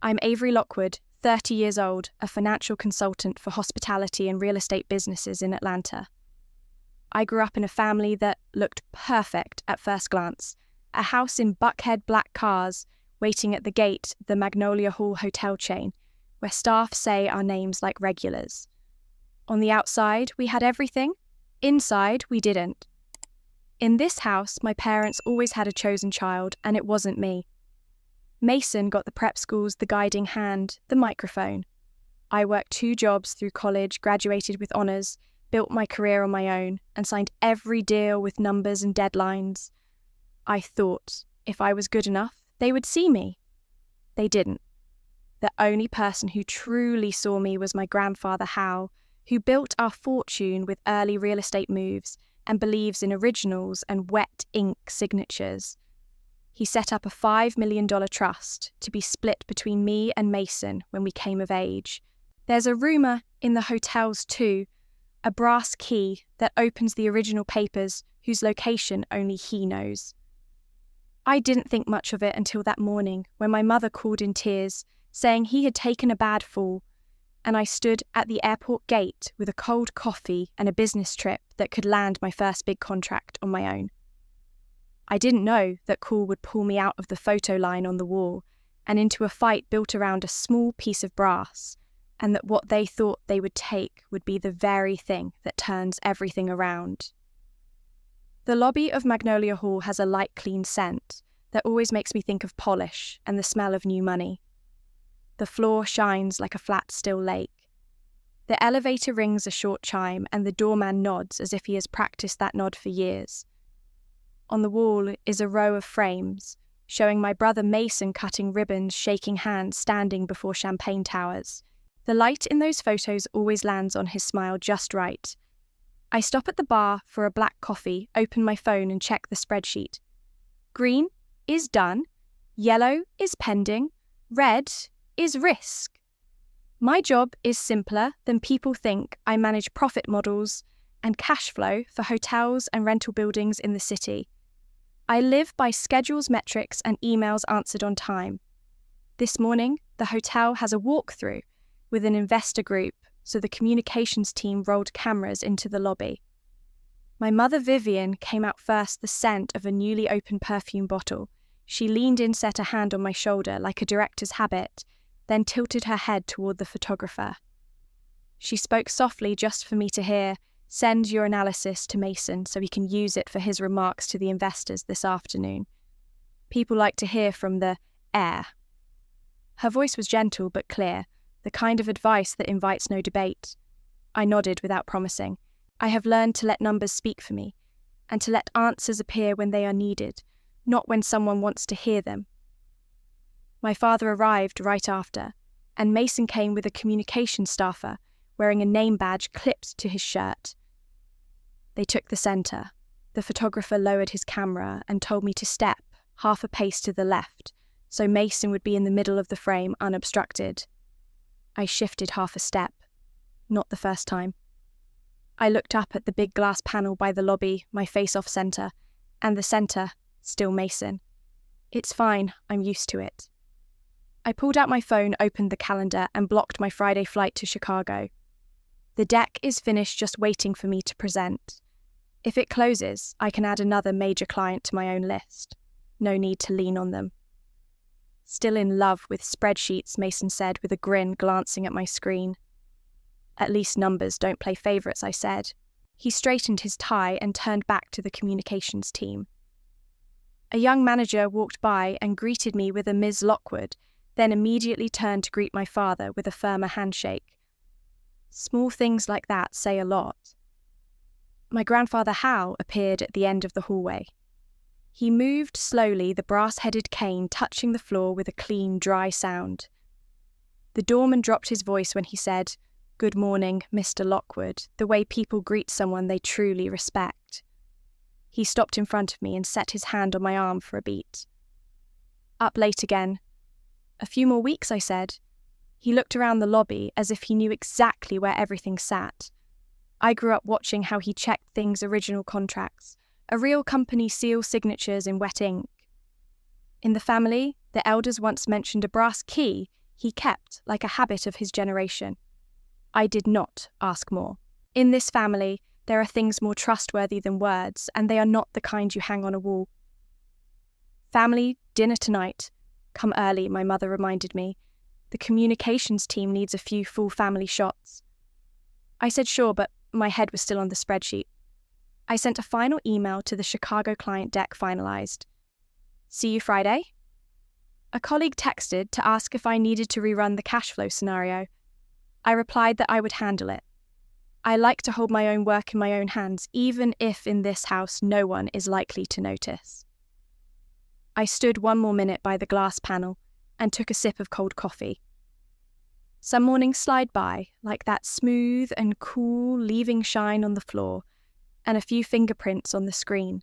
I'm Avery Lockwood, 30 years old, a financial consultant for hospitality and real estate businesses in Atlanta. I grew up in a family that looked perfect at first glance. A house in Buckhead black cars waiting at the gate, the Magnolia Hall hotel chain, where staff say our names like regulars. On the outside, we had everything. Inside, we didn't. In this house, my parents always had a chosen child, and it wasn't me. Mason got the prep schools, the guiding hand, the microphone. I worked 2 jobs through college, graduated with honours, built my career on my own, and signed every deal with numbers and deadlines. I thought, if I was good enough, they would see me. They didn't. The only person who truly saw me was my grandfather Hal, who built our fortune with early real estate moves and believes in originals and wet ink signatures. He set up a $5 million trust to be split between me and Mason when we came of age. There's a rumour in the hotels too, a brass key that opens the original papers whose location only he knows. I didn't think much of it until that morning when my mother called in tears, saying he had taken a bad fall, and I stood at the airport gate with a cold coffee and a business trip that could land my first big contract on my own. I didn't know that Cool would pull me out of the photo line on the wall and into a fight built around a small piece of brass, and that what they thought they would take would be the very thing that turns everything around. The lobby of Magnolia Hall has a light, clean scent that always makes me think of polish and the smell of new money. The floor shines like a flat, still lake. The elevator rings a short chime and the doorman nods as if he has practiced that nod for years. On the wall is a row of frames, showing my brother Mason cutting ribbons, shaking hands, standing before champagne towers. The light in those photos always lands on his smile just right. I stop at the bar for a black coffee, open my phone and check the spreadsheet. Green is done, yellow is pending, red is risk. My job is simpler than people think. I manage profit models and cash flow for hotels and rental buildings in the city. I live by schedules, metrics, and emails answered on time. This morning, the hotel has a walkthrough with an investor group, so the communications team rolled cameras into the lobby. My mother Vivian came out first, the scent of a newly opened perfume bottle. She leaned in, set a hand on my shoulder like a director's habit, then tilted her head toward the photographer. She spoke softly just for me to hear, "Send your analysis to Mason so he can use it for his remarks to the investors this afternoon. People like to hear from the heir." Her voice was gentle but clear, the kind of advice that invites no debate. I nodded without promising. I have learned to let numbers speak for me, and to let answers appear when they are needed, not when someone wants to hear them. My father arrived right after, and Mason came with a communications staffer, wearing a name badge clipped to his shirt. They took the centre. The photographer lowered his camera and told me to step half a pace to the left, so Mason would be in the middle of the frame unobstructed. I shifted half a step. Not the first time. I looked up at the big glass panel by the lobby, my face off centre, and the centre, still Mason. It's fine, I'm used to it. I pulled out my phone, opened the calendar, and blocked my Friday flight to Chicago. The deck is finished, just waiting for me to present. If it closes, I can add another major client to my own list. No need to lean on them. Still in love with spreadsheets, Mason said with a grin, glancing at my screen. At least numbers don't play favourites, I said. He straightened his tie and turned back to the communications team. A young manager walked by and greeted me with a Ms. Lockwood, then immediately turned to greet my father with a firmer handshake. Small things like that say a lot. My grandfather Hal appeared at the end of the hallway. He moved slowly, the brass-headed cane touching the floor with a clean, dry sound. The doorman dropped his voice when he said, "Good morning, Mr. Lockwood," the way people greet someone they truly respect. He stopped in front of me and set his hand on my arm for a beat. "Up late again." "A few more weeks," I said. He looked around the lobby as if he knew exactly where everything sat. I grew up watching how he checked things, original contracts. A real company seal signatures in wet ink. In the family, the elders once mentioned a brass key he kept like a habit of his generation. I did not ask more. In this family, there are things more trustworthy than words, and they are not the kind you hang on a wall. Family, dinner tonight. Come early, my mother reminded me. The communications team needs a few full family shots. I said sure, but my head was still on the spreadsheet. I sent a final email to the Chicago client deck finalized. See you Friday? A colleague texted to ask if I needed to rerun the cash flow scenario. I replied that I would handle it. I like to hold my own work in my own hands, even if in this house no one is likely to notice. I stood one more minute by the glass panel and took a sip of cold coffee. Some mornings slide by, like that smooth and cool leaving shine on the floor and a few fingerprints on the screen.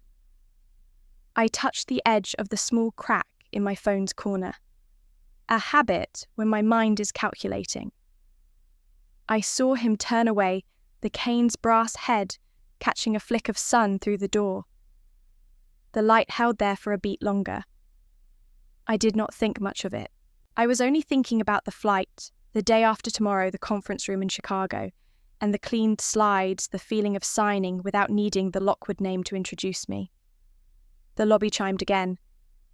I touched the edge of the small crack in my phone's corner, a habit when my mind is calculating. I saw him turn away, the cane's brass head catching a flick of sun through the door. The light held there for a beat longer. I did not think much of it. I was only thinking about the flight, the day after tomorrow, the conference room in Chicago, and the cleaned slides, the feeling of signing without needing the Lockwood name to introduce me. The lobby chimed again.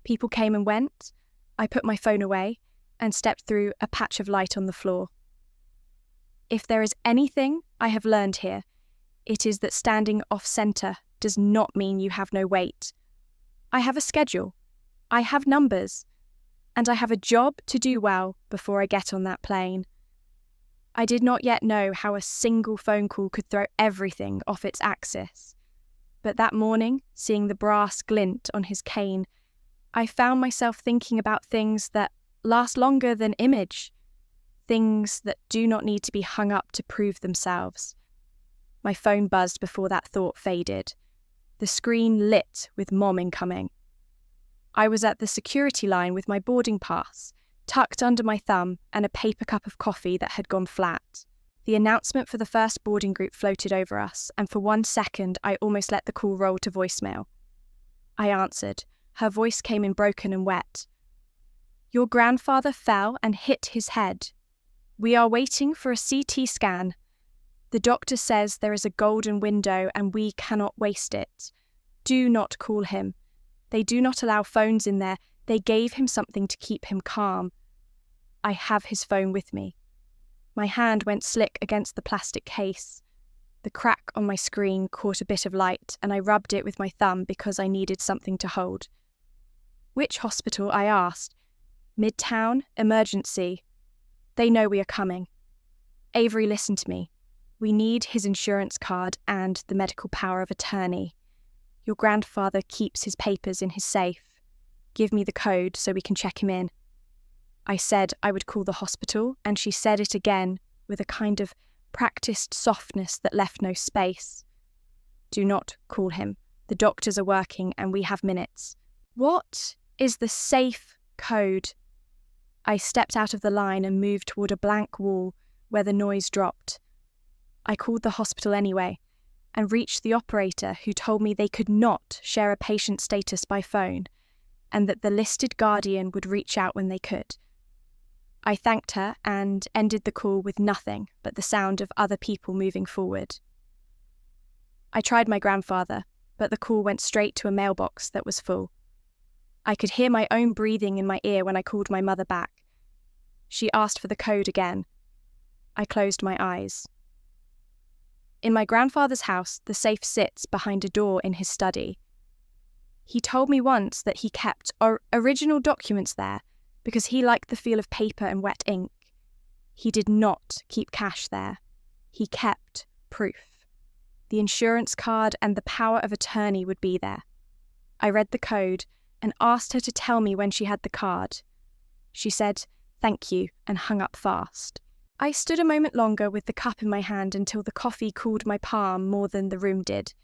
People came and went. I put my phone away and stepped through a patch of light on the floor. If there is anything I have learned here, it is that standing off-center does not mean you have no weight. I have a schedule, I have numbers, and I have a job to do well before I get on that plane. I did not yet know how a single phone call could throw everything off its axis. But that morning, seeing the brass glint on his cane, I found myself thinking about things that last longer than image, things that do not need to be hung up to prove themselves. My phone buzzed before that thought faded. The screen lit with Mom incoming. I was at the security line with my boarding pass, tucked under my thumb, and a paper cup of coffee that had gone flat. The announcement for the first boarding group floated over us, and for 1 second I almost let the call roll to voicemail. I answered. Her voice came in broken and wet. Your grandfather fell and hit his head. We are waiting for a CT scan. The doctor says there is a golden window and we cannot waste it. Do not call him. They do not allow phones in there. They gave him something to keep him calm. I have his phone with me. My hand went slick against the plastic case. The crack on my screen caught a bit of light and I rubbed it with my thumb because I needed something to hold. Which hospital? I asked. Midtown, emergency. They know we are coming. Avery, listen to me. We need his insurance card and the medical power of attorney. Your grandfather keeps his papers in his safe. Give me the code so we can check him in. I said I would call the hospital, and she said it again with a kind of practiced softness that left no space. Do not call him. The doctors are working and we have minutes. What is the safe code? I stepped out of the line and moved toward a blank wall where the noise dropped. I called the hospital anyway and reached the operator, who told me they could not share a patient status by phone and that the listed guardian would reach out when they could. I thanked her and ended the call with nothing but the sound of other people moving forward. I tried my grandfather, but the call went straight to a mailbox that was full. I could hear my own breathing in my ear when I called my mother back. She asked for the code again. I closed my eyes. In my grandfather's house, the safe sits behind a door in his study. He told me once that he kept original documents there because he liked the feel of paper and wet ink. He did not keep cash there. He kept proof. The insurance card and the power of attorney would be there. I read the code and asked her to tell me when she had the card. She said, "Thank you," and hung up fast. I stood a moment longer with the cup in my hand until the coffee cooled my palm more than the room did.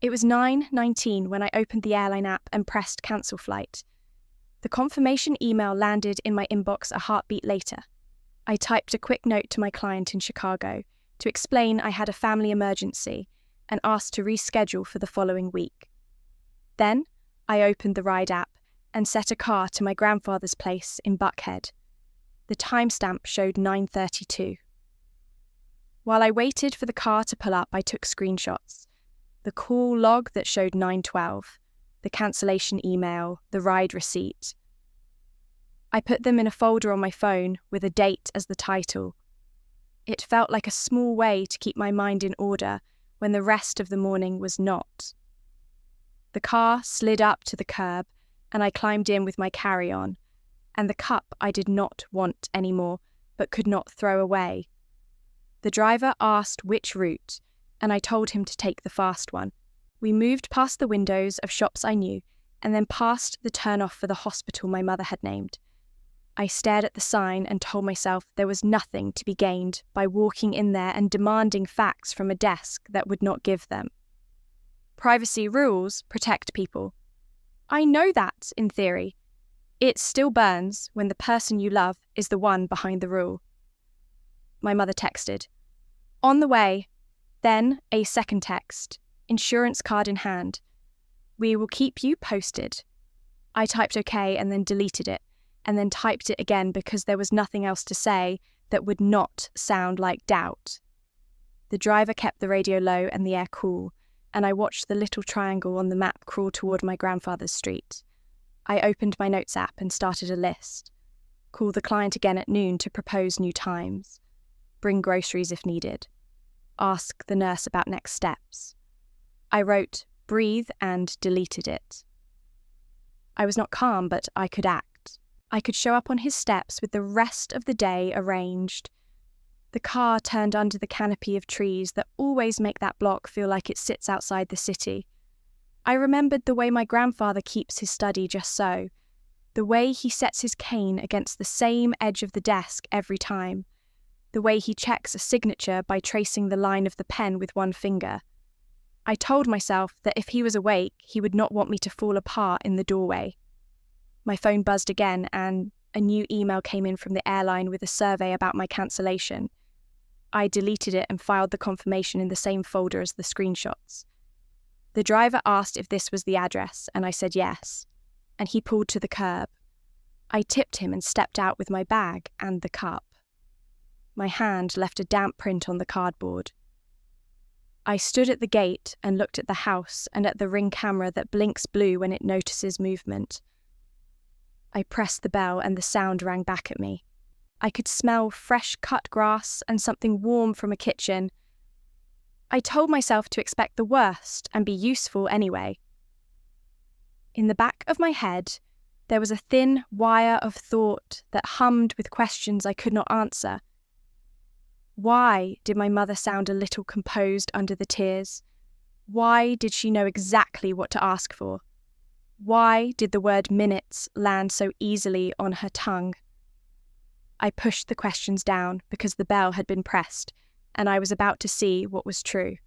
It was 9:19 when I opened the airline app and pressed cancel flight. The confirmation email landed in my inbox a heartbeat later. I typed a quick note to my client in Chicago to explain I had a family emergency and asked to reschedule for the following week. Then I opened the ride app and set a car to my grandfather's place in Buckhead. The timestamp showed 9:32. While I waited for the car to pull up, I took screenshots. The call log that showed 9:12, the cancellation email, the ride receipt. I put them in a folder on my phone with a date as the title. It felt like a small way to keep my mind in order when the rest of the morning was not. The car slid up to the curb and I climbed in with my carry-on, and the cup I did not want anymore but could not throw away. The driver asked which route, and I told him to take the fast one. We moved past the windows of shops I knew, and then past the turn-off for the hospital my mother had named. I stared at the sign and told myself there was nothing to be gained by walking in there and demanding facts from a desk that would not give them. Privacy rules protect people. I know that, in theory. It still burns when the person you love is the one behind the rule. My mother texted. On the way. Then a second text, insurance card in hand. We will keep you posted. I typed OK and then deleted it, and then typed it again because there was nothing else to say that would not sound like doubt. The driver kept the radio low and the air cool, and I watched the little triangle on the map crawl toward my grandfather's street. I opened my notes app and started a list. Call the client again at noon to propose new times. Bring groceries if needed. Ask the nurse about next steps. I wrote breathe and deleted it. I was not calm, but I could act. I could show up on his steps with the rest of the day arranged. The car turned under the canopy of trees that always make that block feel like it sits outside the city. I remembered the way my grandfather keeps his study just so, the way he sets his cane against the same edge of the desk every time, the way he checks a signature by tracing the line of the pen with one finger. I told myself that if he was awake, he would not want me to fall apart in the doorway. My phone buzzed again and a new email came in from the airline with a survey about my cancellation. I deleted it and filed the confirmation in the same folder as the screenshots. The driver asked if this was the address, and I said yes, and he pulled to the curb. I tipped him and stepped out with my bag and the cup. My hand left a damp print on the cardboard. I stood at the gate and looked at the house and at the Ring camera that blinks blue when it notices movement. I pressed the bell and the sound rang back at me. I could smell fresh cut grass and something warm from a kitchen. I told myself to expect the worst and be useful anyway. In the back of my head, there was a thin wire of thought that hummed with questions I could not answer. Why did my mother sound a little composed under the tears? Why did she know exactly what to ask for? Why did the word minutes land so easily on her tongue? I pushed the questions down because the bell had been pressed, and I was about to see what was true.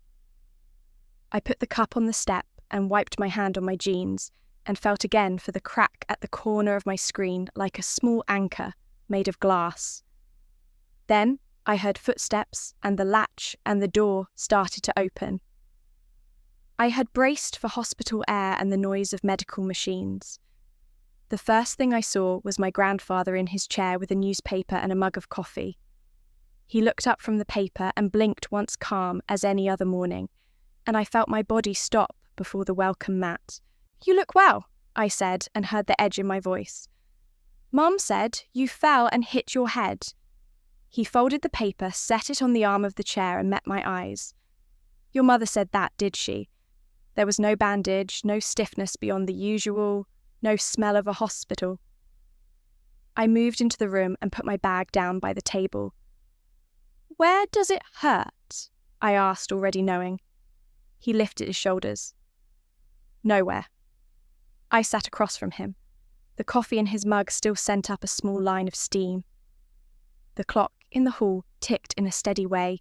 I put the cup on the step and wiped my hand on my jeans and felt again for the crack at the corner of my screen like a small anchor made of glass. Then I heard footsteps and the latch and the door started to open. I had braced for hospital air and the noise of medical machines. The first thing I saw was my grandfather in his chair with a newspaper and a mug of coffee. He looked up from the paper and blinked once calm as any other morning, and I felt my body stop before the welcome mat. "You look well," I said and heard the edge in my voice. "Mum said you fell and hit your head." He folded the paper, set it on the arm of the chair and met my eyes. "Your mother said that, did she? There was no bandage, no stiffness beyond the usual, no smell of a hospital." I moved into the room and put my bag down by the table. "Where does it hurt?" I asked, already knowing. He lifted his shoulders. "Nowhere." I sat across from him. The coffee in his mug still sent up a small line of steam. The clock in the hall ticked in a steady way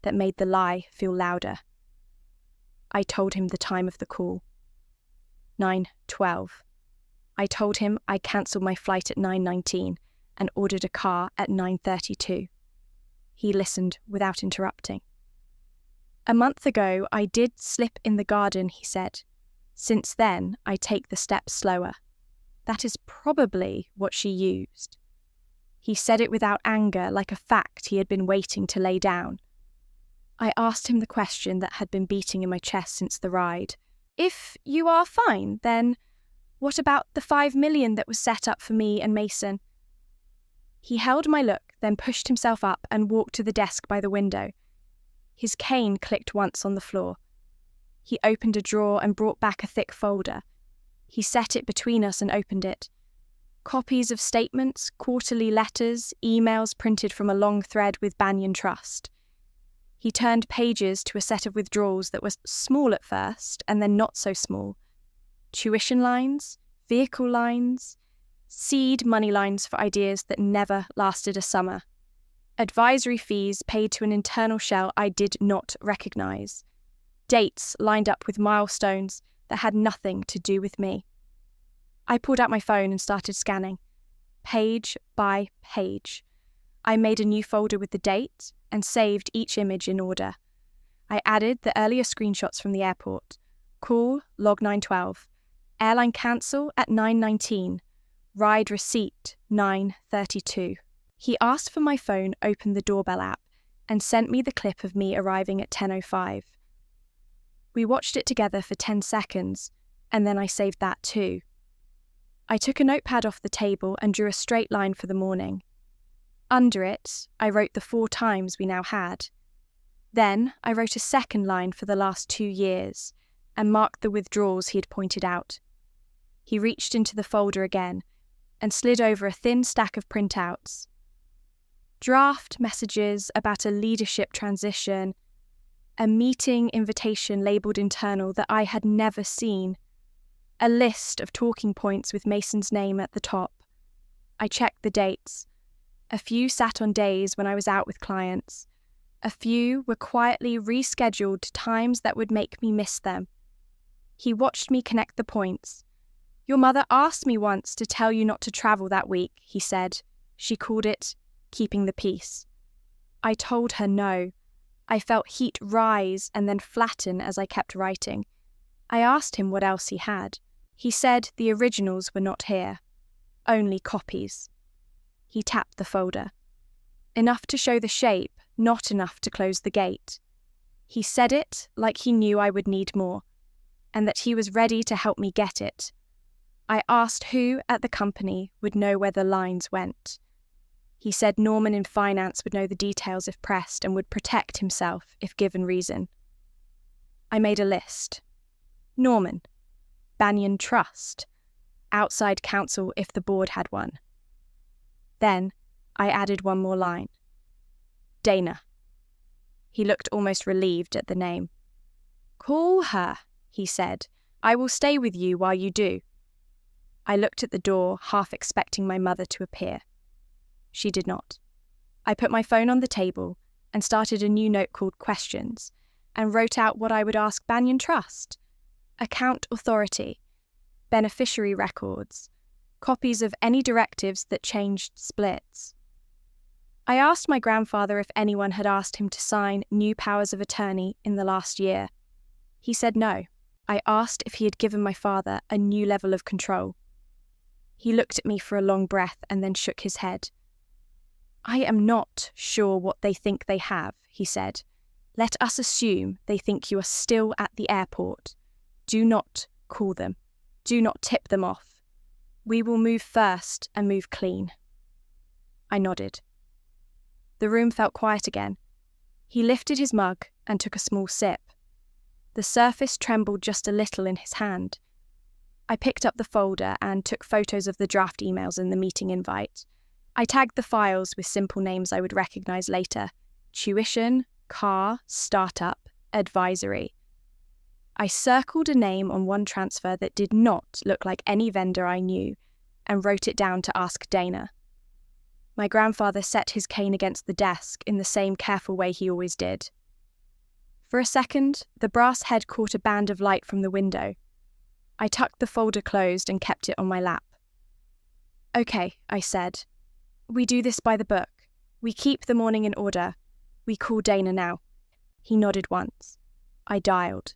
that made the lie feel louder. I told him the time of the call. 9:12. I told him I cancelled my flight at 9:19 and ordered a car at 9:32. He listened without interrupting. "A month ago I did slip in the garden," he said. "Since then I take the steps slower. That is probably what she used." He said it without anger, like a fact he had been waiting to lay down. I asked him the question that had been beating in my chest since the ride. If you are fine, then what about the 5 million that was set up for me and Mason? He held my look, then pushed himself up and walked to the desk by the window. His cane clicked once on the floor. He opened a drawer and brought back a thick folder. He set it between us and opened it. Copies of statements, quarterly letters, emails printed from a long thread with Banyan Trust. He turned pages to a set of withdrawals that was small at first and then not so small. Tuition lines, vehicle lines, seed money lines for ideas that never lasted a summer. Advisory fees paid to an internal shell I did not recognise. Dates lined up with milestones that had nothing to do with me. I pulled out my phone and started scanning, page by page. I made a new folder with the date and saved each image in order. I added the earlier screenshots from the airport. Call, log 912. Airline cancel at 9:19. Ride receipt, 9:32. He asked for my phone, opened the doorbell app, and sent me the clip of me arriving at 10:05. We watched it together for 10 seconds, and then I saved that too. I took a notepad off the table and drew a straight line for the morning. Under it, I wrote the 4 times we now had. Then I wrote a second line for the last 2 years and marked the withdrawals he had pointed out. He reached into the folder again and slid over a thin stack of printouts. Draft messages about a leadership transition, a meeting invitation labelled internal that I had never seen, a list of talking points with Mason's name at the top. I checked the dates. A few sat on days when I was out with clients. A few were quietly rescheduled to times that would make me miss them. He watched me connect the points. Your mother asked me once to tell you not to travel that week, he said. She called it keeping the peace. I told her no. I felt heat rise and then flatten as I kept writing. I asked him what else he had. He said the originals were not here. Only copies. He tapped the folder. Enough to show the shape, not enough to close the gate. He said it like he knew I would need more, and that he was ready to help me get it. I asked who at the company would know where the lines went. He said Norman in finance would know the details if pressed and would protect himself if given reason. I made a list. Norman. Banyan Trust. Outside counsel if the board had one. Then I added one more line. Dana. He looked almost relieved at the name. Call her, he said. I will stay with you while you do. I looked at the door, half expecting my mother to appear. She did not. I put my phone on the table and started a new note called Questions and wrote out what I would ask Banyan Trust. Account authority, beneficiary records, copies of any directives that changed splits. I asked my grandfather if anyone had asked him to sign new powers of attorney in the last year. He said no. I asked if he had given my father a new level of control. He looked at me for a long breath and then shook his head. I am not sure what they think they have, he said. Let us assume they think you are still at the airport. Do not call them. Do not tip them off. We will move first and move clean. I nodded. The room felt quiet again. He lifted his mug and took a small sip. The surface trembled just a little in his hand. I picked up the folder and took photos of the draft emails and the meeting invite. I tagged the files with simple names I would recognise later. Tuition, car, startup, advisory. I circled a name on one transfer that did not look like any vendor I knew and wrote it down to ask Dana. My grandfather set his cane against the desk in the same careful way he always did. For a second, the brass head caught a band of light from the window. I tucked the folder closed and kept it on my lap. Okay, I said. We do this by the book. We keep the morning in order. We call Dana now. He nodded once. I dialed.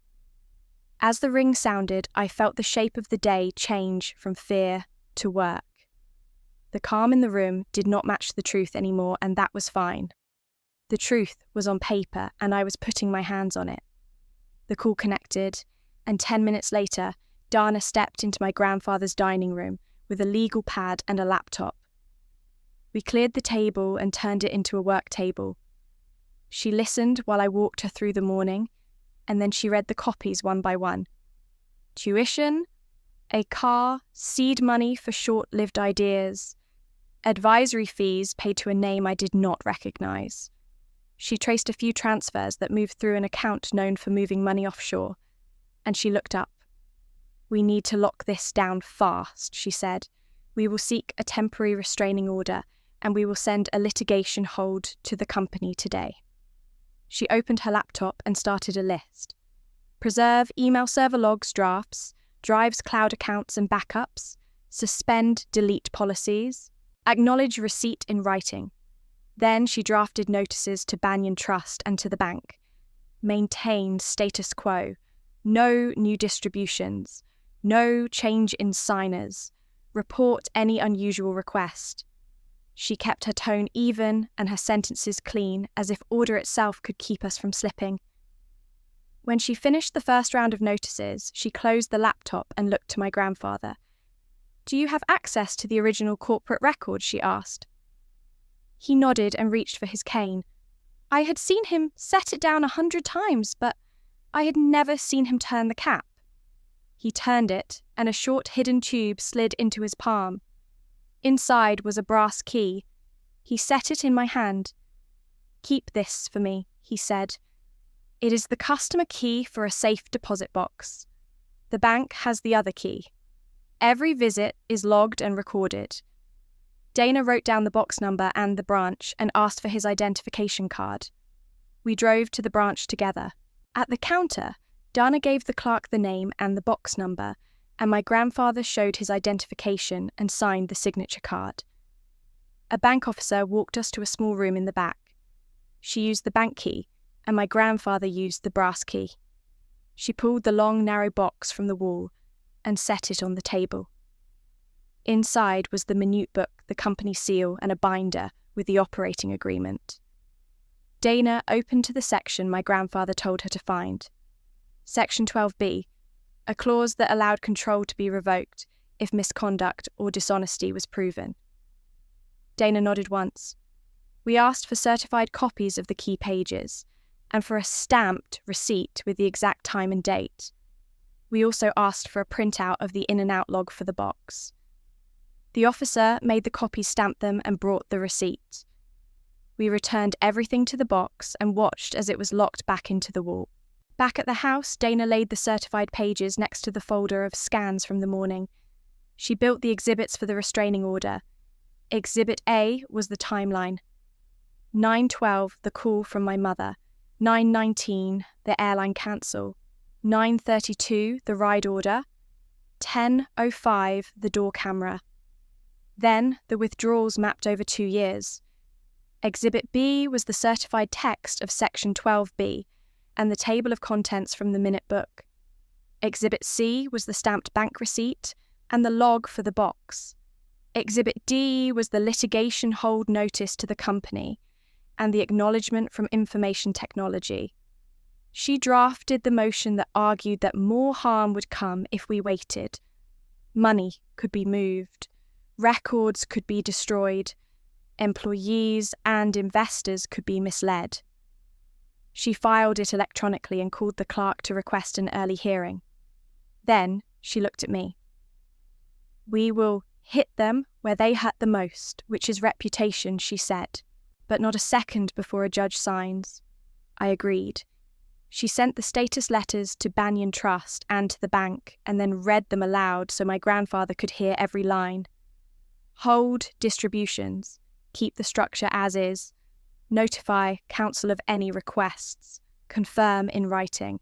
As the ring sounded, I felt the shape of the day change from fear to work. The calm in the room did not match the truth anymore, and that was fine. The truth was on paper, and I was putting my hands on it. The call connected, and 10 minutes later, Dana stepped into my grandfather's dining room with a legal pad and a laptop. We cleared the table and turned it into a work table. She listened while I walked her through the morning, and then she read the copies one by one. Tuition, a car, seed money for short-lived ideas, advisory fees paid to a name I did not recognize. She traced a few transfers that moved through an account known for moving money offshore, and she looked up. "We need to lock this down fast," she said. "We will seek a temporary restraining order, and we will send a litigation hold to the company today." She opened her laptop and started a list. Preserve email server logs, drafts, drives, cloud accounts and backups, suspend, delete policies, acknowledge receipt in writing. Then she drafted notices to Banyan Trust and to the bank. Maintain status quo. No new distributions. No change in signers. Report any unusual request. She kept her tone even and her sentences clean, as if order itself could keep us from slipping. When she finished the first round of notices, she closed the laptop and looked to my grandfather. "Do you have access to the original corporate record?" she asked. He nodded and reached for his cane. I had seen him set it down 100 times, but I had never seen him turn the cap. He turned it, and a short hidden tube slid into his palm. Inside was a brass key. He set it in my hand. "Keep this for me," he said. "It is the customer key for a safe deposit box. The bank has the other key. Every visit is logged and recorded." Dana wrote down the box number and the branch and asked for his identification card. We drove to the branch together. At the counter, Dana gave the clerk the name and the box number, and my grandfather showed his identification and signed the signature card. A bank officer walked us to a small room in the back. She used the bank key, and my grandfather used the brass key. She pulled the long, narrow box from the wall and set it on the table. Inside was the minute book, the company seal, and a binder with the operating agreement. Dana opened to the section my grandfather told her to find. Section 12B, a clause that allowed control to be revoked if misconduct or dishonesty was proven. Dana nodded once. We asked for certified copies of the key pages, and for a stamped receipt with the exact time and date. We also asked for a printout of the in and out log for the box. The officer made the copies, stamped them, and brought the receipt. We returned everything to the box and watched as it was locked back into the wall. Back at the house, Dana laid the certified pages next to the folder of scans from the morning. She built the exhibits for the restraining order. Exhibit A was the timeline. 9:12, the call from my mother. 9:19, the airline cancel. 9:32, the ride order. 10:05, the door camera. Then the withdrawals mapped over 2 years. Exhibit B was the certified text of Section 12B and the table of contents from the minute book. Exhibit C was the stamped bank receipt and the log for the box. Exhibit D was the litigation hold notice to the company and the acknowledgement from information technology. She drafted the motion that argued that more harm would come if we waited. Money could be moved. Records could be destroyed. Employees and investors could be misled. She filed it electronically and called the clerk to request an early hearing. Then she looked at me. "We will hit them where they hurt the most, which is reputation," she said, but not a second before a judge signs. I agreed. She sent the status letters to Banyan Trust and to the bank and then read them aloud so my grandfather could hear every line. Hold distributions. Keep the structure as is. Notify counsel of any requests. Confirm in writing.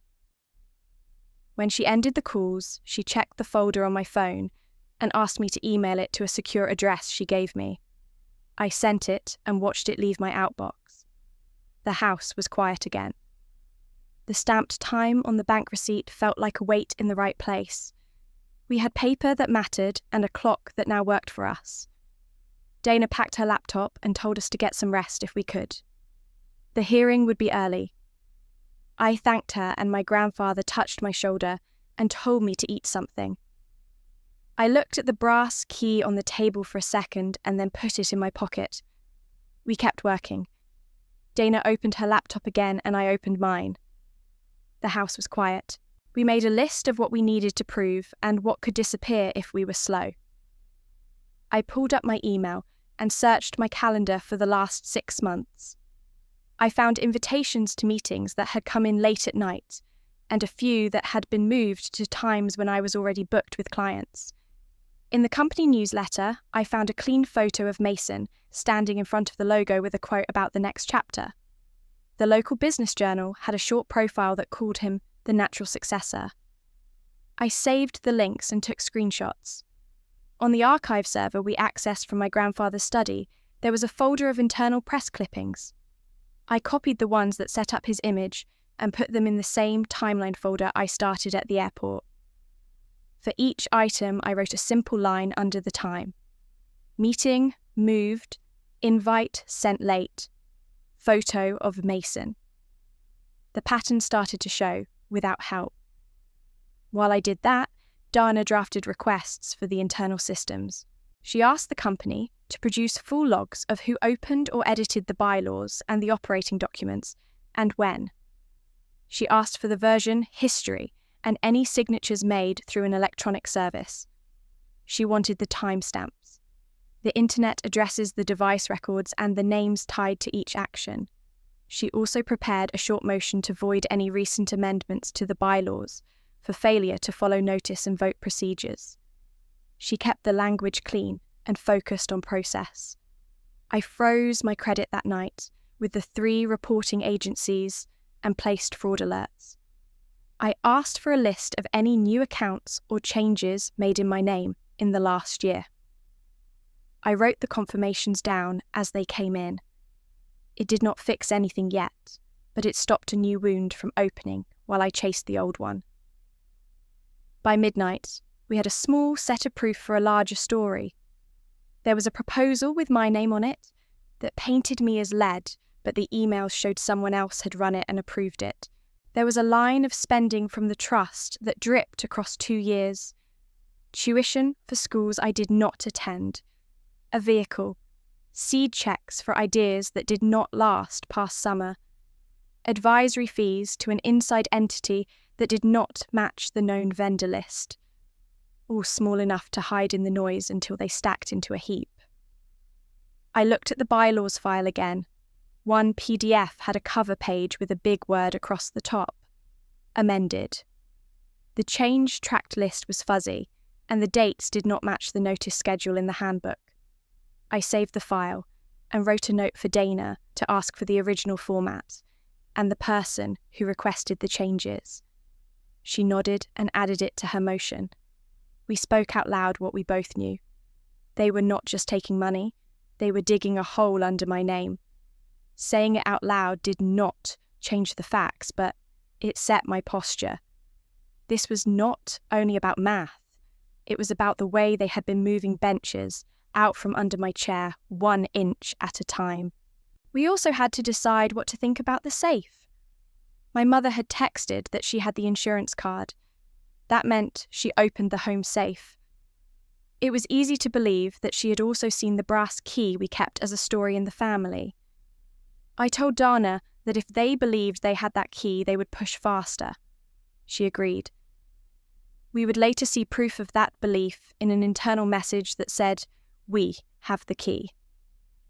When she ended the calls, she checked the folder on my phone and asked me to email it to a secure address she gave me. I sent it and watched it leave my outbox. The house was quiet again. The stamped time on the bank receipt felt like a weight in the right place. We had paper that mattered and a clock that now worked for us. Dana packed her laptop and told us to get some rest if we could. The hearing would be early. I thanked her, and my grandfather touched my shoulder and told me to eat something. I looked at the brass key on the table for a second and then put it in my pocket. We kept working. Dana opened her laptop again and I opened mine. The house was quiet. We made a list of what we needed to prove and what could disappear if we were slow. I pulled up my email and searched my calendar for the last 6 months. I found invitations to meetings that had come in late at night, and a few that had been moved to times when I was already booked with clients. In the company newsletter, I found a clean photo of Mason standing in front of the logo with a quote about the next chapter. The local business journal had a short profile that called him the natural successor. I saved the links and took screenshots. On the archive server we accessed from my grandfather's study, there was a folder of internal press clippings. I copied the ones that set up his image and put them in the same timeline folder I started at the airport. For each item, I wrote a simple line under the time. Meeting, moved, invite, sent late, photo of Mason. The pattern started to show, without help. While I did that, Dana drafted requests for the internal systems. She asked the company to produce full logs of who opened or edited the bylaws and the operating documents, and when. She asked for the version history and any signatures made through an electronic service. She wanted the timestamps, the internet addresses, the device records, and the names tied to each action. She also prepared a short motion to void any recent amendments to the bylaws for failure to follow notice and vote procedures. She kept the language clean and focused on process. I froze my credit that night with the 3 reporting agencies and placed fraud alerts. I asked for a list of any new accounts or changes made in my name in the last year. I wrote the confirmations down as they came in. It did not fix anything yet, but it stopped a new wound from opening while I chased the old one. By midnight, we had a small set of proof for a larger story. There was a proposal with my name on it that painted me as led, but the emails showed someone else had run it and approved it. There was a line of spending from the trust that dripped across 2 years. Tuition for schools I did not attend. A vehicle. Seed checks for ideas that did not last past summer. Advisory fees to an inside entity that did not match the known vendor list. All small enough to hide in the noise until they stacked into a heap. I looked at the bylaws file again. One PDF had a cover page with a big word across the top. Amended. The change tracked list was fuzzy, and the dates did not match the notice schedule in the handbook. I saved the file and wrote a note for Dana to ask for the original format and the person who requested the changes. She nodded and added it to her motion. We spoke out loud what we both knew. They were not just taking money, they were digging a hole under my name. Saying it out loud did not change the facts, but it set my posture. This was not only about math, it was about the way they had been moving benches out from under my chair 1 inch at a time. We also had to decide what to think about the safe. My mother had texted that she had the insurance card. That meant she opened the home safe. It was easy to believe that she had also seen the brass key we kept as a story in the family. I told Dana that if they believed they had that key, they would push faster. She agreed. We would later see proof of that belief in an internal message that said, "We have the key."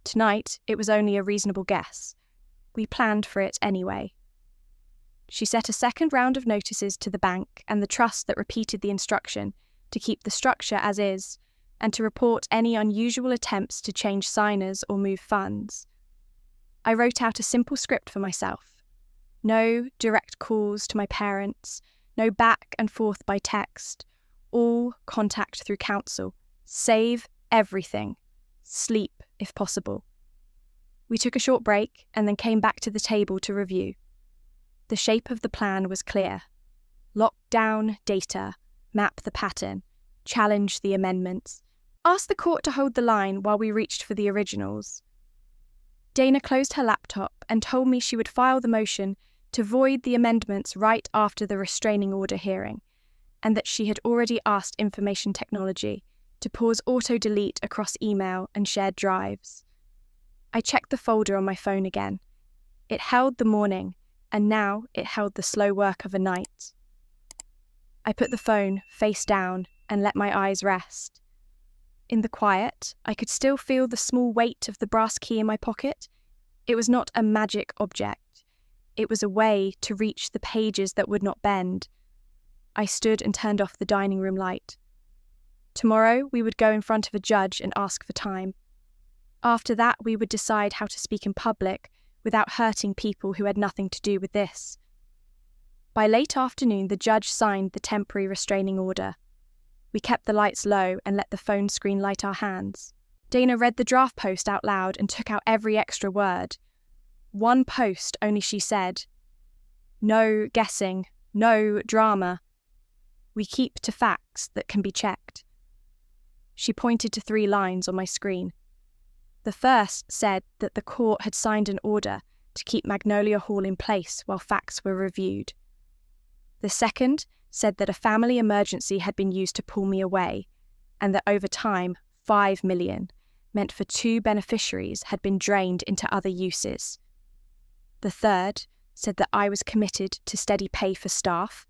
Tonight, it was only a reasonable guess. We planned for it anyway. She set a second round of notices to the bank and the trust that repeated the instruction to keep the structure as is and to report any unusual attempts to change signers or move funds. I wrote out a simple script for myself. No direct calls to my parents, no back and forth by text, all contact through counsel. Save everything. Sleep, if possible. We took a short break and then came back to the table to review. The shape of the plan was clear. Lock down data, map the pattern, challenge the amendments, Asked the court to hold the line while we reached for the originals. Dana closed her laptop and told me she would file the motion to void the amendments right after the restraining order hearing, and that she had already asked information technology to pause auto-delete across email and shared drives. I checked the folder on my phone again. It held the morning, and now it held the slow work of a night. I put the phone face down and let my eyes rest. In the quiet, I could still feel the small weight of the brass key in my pocket. It was not a magic object. It was a way to reach the pages that would not bend. I stood and turned off the dining room light. Tomorrow, we would go in front of a judge and ask for time. After that, we would decide how to speak in public without hurting people who had nothing to do with this. By late afternoon, the judge signed the temporary restraining order. We kept the lights low and let the phone screen light our hands. Dana read the draft post out loud and took out every extra word. One post only she said, "No guessing, no drama. We keep to facts that can be checked." She pointed to 3 lines on my screen. The first said that the court had signed an order to keep Magnolia Hall in place while facts were reviewed. The second said that a family emergency had been used to pull me away, and that over time, $5 million, meant for 2 beneficiaries, had been drained into other uses. The third said that I was committed to steady pay for staff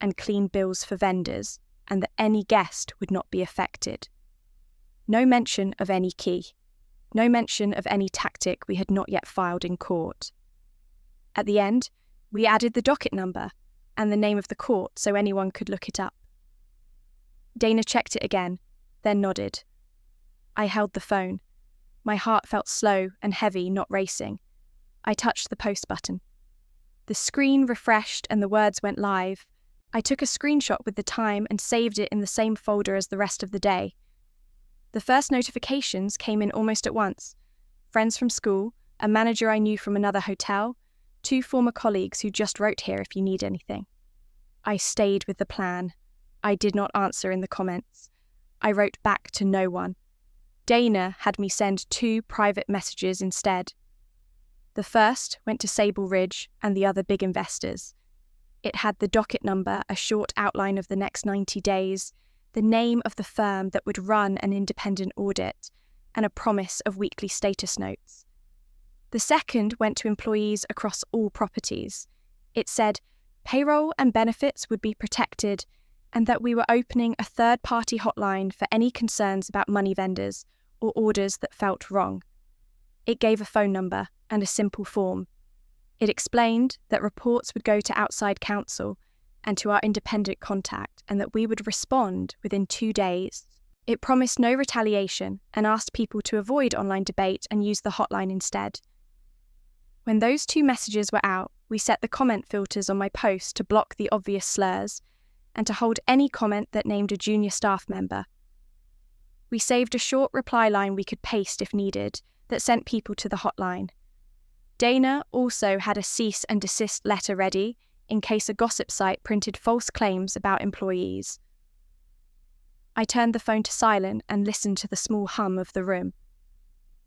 and clean bills for vendors, and that any guest would not be affected. No mention of any key. No mention of any tactic we had not yet filed in court. At the end, we added the docket number and the name of the court so anyone could look it up. Dana checked it again, then nodded. I held the phone. My heart felt slow and heavy, not racing. I touched the post button. The screen refreshed and the words went live. I took a screenshot with the time and saved it in the same folder as the rest of the day. The first notifications came in almost at once. Friends from school, a manager I knew from another hotel, 2 former colleagues who just wrote here if you need anything. I stayed with the plan. I did not answer in the comments. I wrote back to no one. Dana had me send 2 private messages instead. The first went to Sable Ridge and the other big investors. It had the docket number, a short outline of the next 90 days, the name of the firm that would run an independent audit, and a promise of weekly status notes. The second went to employees across all properties. It said payroll and benefits would be protected and that we were opening a third-party hotline for any concerns about money vendors or orders that felt wrong. It gave a phone number and a simple form. It explained that reports would go to outside counsel and to our independent contact and that we would respond within 2 days. It promised no retaliation and asked people to avoid online debate and use the hotline instead. When those 2 messages were out, we set the comment filters on my post to block the obvious slurs and to hold any comment that named a junior staff member. We saved a short reply line we could paste if needed that sent people to the hotline. Dana also had a cease and desist letter ready in case a gossip site printed false claims about employees. I turned the phone to silent and listened to the small hum of the room.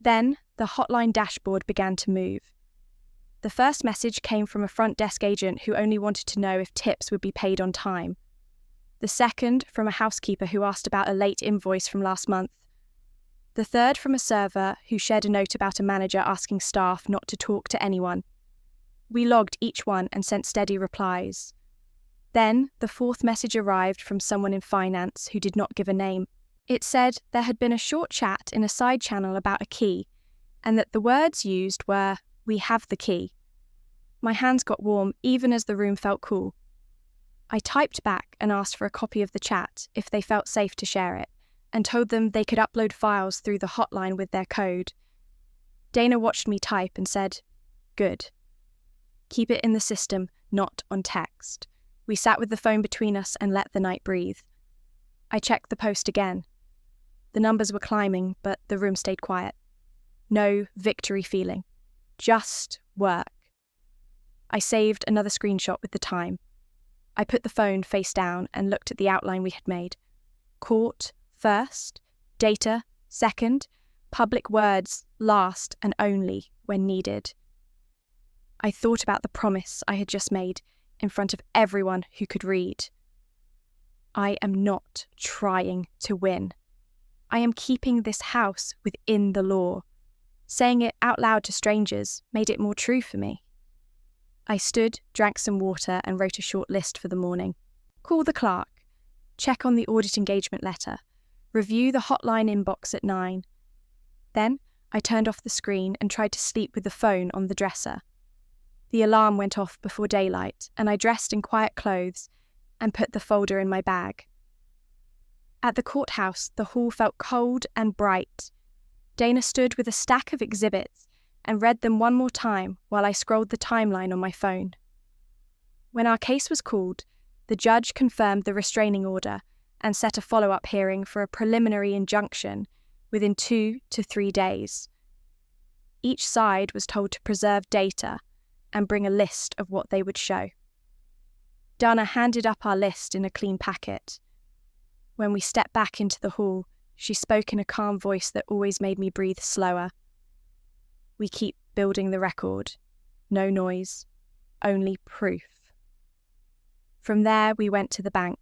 Then the hotline dashboard began to move. The first message came from a front desk agent who only wanted to know if tips would be paid on time. The second from a housekeeper who asked about a late invoice from last month. The third from a server who shared a note about a manager asking staff not to talk to anyone. We logged each one and sent steady replies. Then the 4th message arrived from someone in finance who did not give a name. It said there had been a short chat in a side channel about a key, and that the words used were, "We have the key." My hands got warm even as the room felt cool. I typed back and asked for a copy of the chat if they felt safe to share it, and told them they could upload files through the hotline with their code. Dana watched me type and said, "Good. Keep it in the system, not on text." We sat with the phone between us and let the night breathe. I checked the post again. The numbers were climbing, but the room stayed quiet. No victory feeling. Just work. I saved another screenshot with the time. I put the phone face down and looked at the outline we had made. Court first, Data, second. Public words, last and only when needed. I thought about the promise I had just made in front of everyone who could read. I am not trying to win. I am keeping this house within the law. Saying it out loud to strangers made it more true for me. I stood, drank some water, and wrote a short list for the morning. Call the clerk. Check on the audit engagement letter. Review the hotline inbox at 9. Then I turned off the screen and tried to sleep with the phone on the dresser. The alarm went off before daylight, and I dressed in quiet clothes and put the folder in my bag. At the courthouse, the hall felt cold and bright. Dana stood with a stack of exhibits and read them one more time while I scrolled the timeline on my phone. When our case was called, the judge confirmed the restraining order and set a follow-up hearing for a preliminary injunction within 2 to 3 days. Each side was told to preserve data and bring a list of what they would show. Dana handed up our list in a clean packet. When we stepped back into the hall, she spoke in a calm voice that always made me breathe slower. We keep building the record. No noise, only proof. From there, we went to the bank.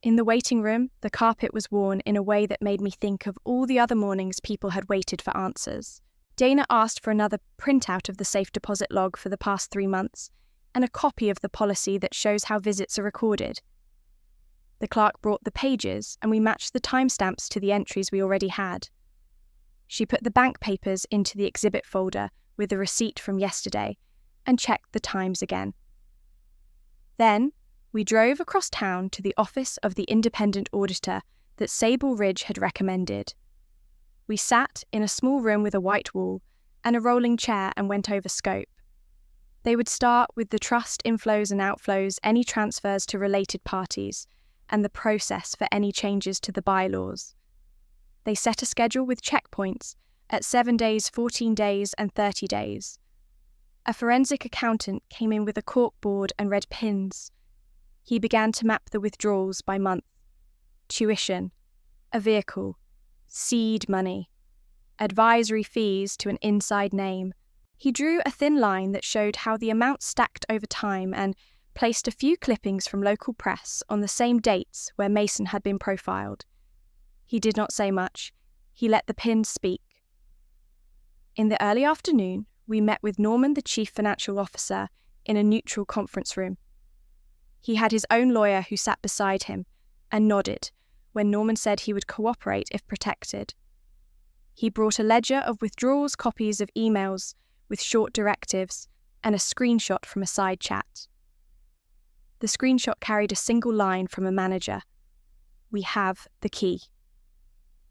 In the waiting room, the carpet was worn in a way that made me think of all the other mornings people had waited for answers. Dana asked for another printout of the safe deposit log for the past 3 months and a copy of the policy that shows how visits are recorded. The clerk brought the pages, and we matched the timestamps to the entries we already had. She put the bank papers into the exhibit folder with the receipt from yesterday and checked the times again. Then, we drove across town to the office of the independent auditor that Sable Ridge had recommended. We sat in a small room with a white wall and a rolling chair and went over scope. They would start with the trust inflows and outflows, any transfers to related parties, and the process for any changes to the bylaws. They set a schedule with checkpoints at 7 days, 14 days, and 30 days. A forensic accountant came in with a corkboard and read pins. He began to map the withdrawals by month. Tuition, a vehicle, seed money, advisory fees to an inside name. He drew a thin line that showed how the amount stacked over time and placed a few clippings from local press on the same dates where Mason had been profiled. He did not say much. He let the pins speak. In the early afternoon, we met with Norman, the chief financial officer, in a neutral conference room. He had his own lawyer who sat beside him and nodded when Norman said he would cooperate if protected. He brought a ledger of withdrawals, copies of emails with short directives, and a screenshot from a side chat. The screenshot carried a single line from a manager. "We have the key."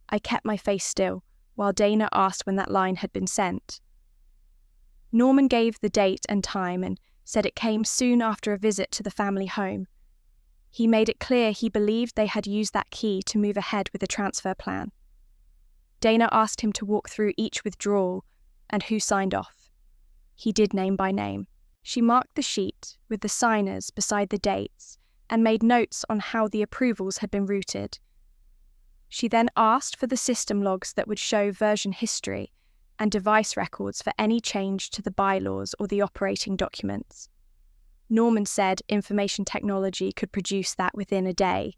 I kept my face still while Dana asked when that line had been sent. Norman gave the date and time and said it came soon after a visit to the family home. He made it clear he believed they had used that key to move ahead with the transfer plan. Dana asked him to walk through each withdrawal and who signed off. He did name by name. She marked the sheet with the signers beside the dates and made notes on how the approvals had been routed. She then asked for the system logs that would show version history and device records for any change to the bylaws or the operating documents. Norman said information technology could produce that within a day.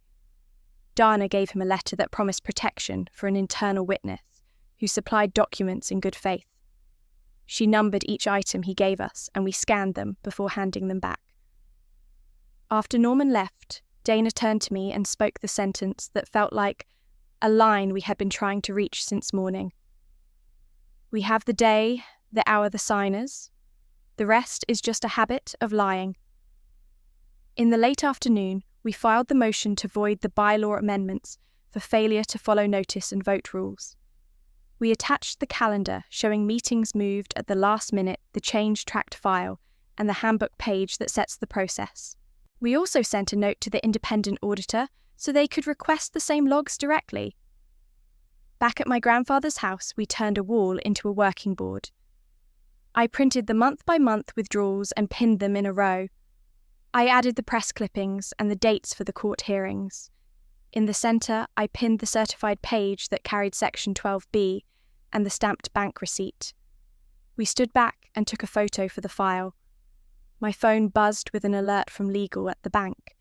Dana gave him a letter that promised protection for an internal witness who supplied documents in good faith. She numbered each item he gave us, and we scanned them before handing them back. After Norman left, Dana turned to me and spoke the sentence that felt like a line we had been trying to reach since morning. "We have the day, the hour, the signers. The rest is just a habit of lying." In the late afternoon, we filed the motion to void the bylaw amendments for failure to follow notice and vote rules. We attached the calendar showing meetings moved at the last minute, the change tracked file, and the handbook page that sets the process. We also sent a note to the independent auditor so they could request the same logs directly. Back at my grandfather's house, we turned a wall into a working board. I printed the month-by-month withdrawals and pinned them in a row. I added the press clippings and the dates for the court hearings. In the center, I pinned the certified page that carried Section 12B and the stamped bank receipt. We stood back and took a photo for the file. My phone buzzed with an alert from legal at the bank.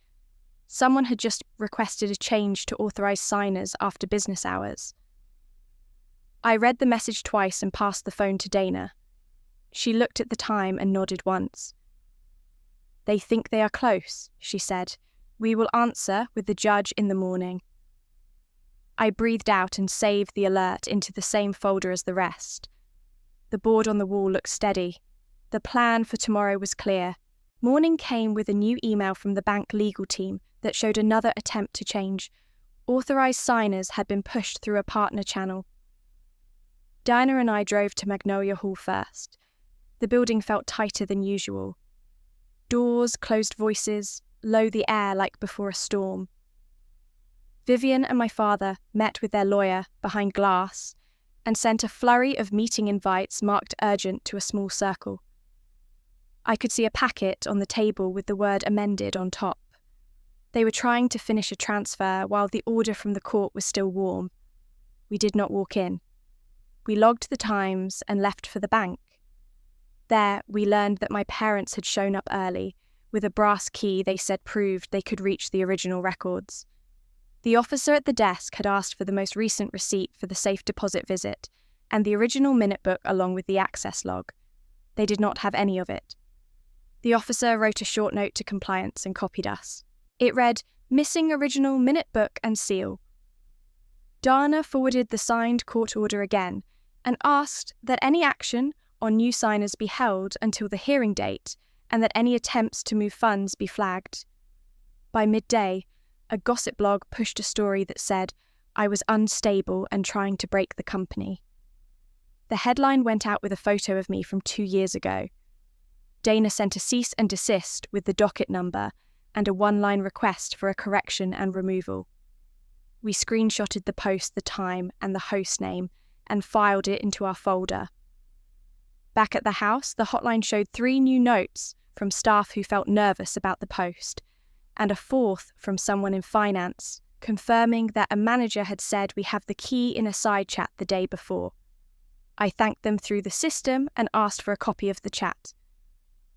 Someone had just requested a change to authorized signers after business hours. I read the message twice and passed the phone to Dana. She looked at the time and nodded once. "They think they are close," she said. "We will answer with the judge in the morning." I breathed out and saved the alert into the same folder as the rest. The board on the wall looked steady. The plan for tomorrow was clear. Morning came with a new email from the bank legal team that showed another attempt to change. Authorized signers had been pushed through a partner channel. Diana and I drove to Magnolia Hall first. The building felt tighter than usual. Doors, closed voices, low the air like before a storm. Vivian and my father met with their lawyer behind glass and sent a flurry of meeting invites marked urgent to a small circle. I could see a packet on the table with the word amended on top. They were trying to finish a transfer while the order from the court was still warm. We did not walk in. We logged the times and left for the bank. There, we learned that my parents had shown up early, with a brass key they said proved they could reach the original records. The officer at the desk had asked for the most recent receipt for the safe deposit visit, and the original minute book along with the access log. They did not have any of it. The officer wrote a short note to compliance and copied us. It read, "Missing original minute book and seal." Dana forwarded the signed court order again and asked that any action on new signers be held until the hearing date and that any attempts to move funds be flagged. By midday, a gossip blog pushed a story that said I was unstable and trying to break the company. The headline went out with a photo of me from 2 years ago. Dana sent a cease and desist with the docket number and a one-line request for a correction and removal. We screenshotted the post, the time, and the host name and filed it into our folder. Back at the house, the hotline showed 3 new notes from staff who felt nervous about the post, and a 4th from someone in finance, confirming that a manager had said we have the key in a side chat the day before. I thanked them through the system and asked for a copy of the chat.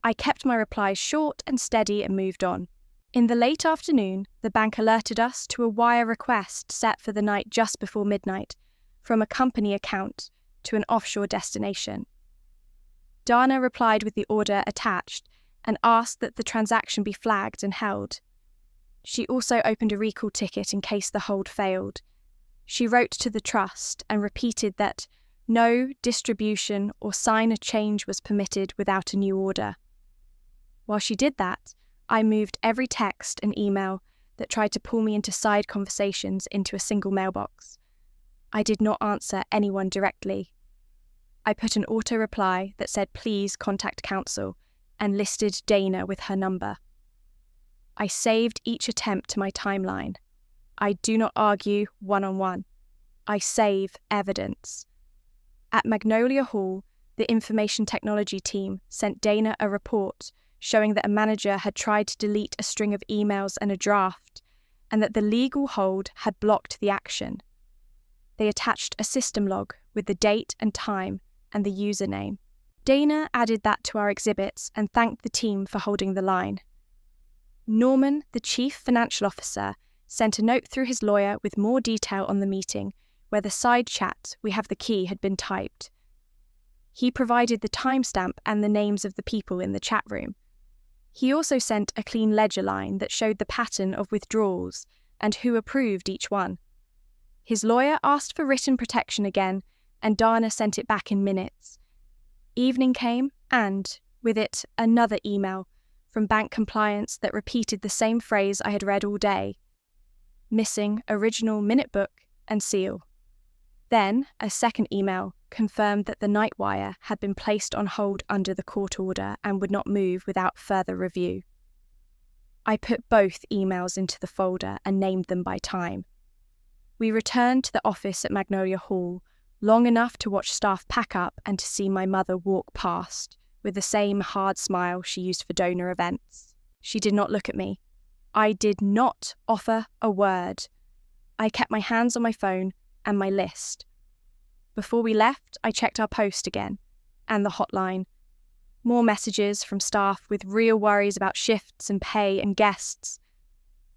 I kept my replies short and steady and moved on. In the late afternoon, the bank alerted us to a wire request set for the night just before midnight from a company account to an offshore destination. Dana replied with the order attached and asked that the transaction be flagged and held. She also opened a recall ticket in case the hold failed. She wrote to the trust and repeated that no distribution or sign a change was permitted without a new order. While she did that, I moved every text and email that tried to pull me into side conversations into a single mailbox. I did not answer anyone directly. I put an auto-reply that said please contact counsel and listed Dana with her number. I saved each attempt to my timeline. I do not argue one-on-one. I save evidence. At Magnolia Hall, the information technology team sent Dana a report showing that a manager had tried to delete a string of emails and a draft, and that the legal hold had blocked the action. They attached a system log with the date and time and the username. Dana added that to our exhibits and thanked the team for holding the line. Norman, the chief financial officer, sent a note through his lawyer with more detail on the meeting, where the side chat "we have the key" had been typed. He provided the timestamp and the names of the people in the chat room. He also sent a clean ledger line that showed the pattern of withdrawals and who approved each one. His lawyer asked for written protection again, and Dana sent it back in minutes. Evening came, and, with it, another email from bank compliance that repeated the same phrase I had read all day: missing original minute book and seal. Then, a second email confirmed that the night wire had been placed on hold under the court order and would not move without further review. I put both emails into the folder and named them by time. We returned to the office at Magnolia Hall, long enough to watch staff pack up and to see my mother walk past, with the same hard smile she used for donor events. She did not look at me. I did not offer a word. I kept my hands on my phone and my list. Before we left, I checked our post again, and the hotline. More messages from staff with real worries about shifts and pay and guests.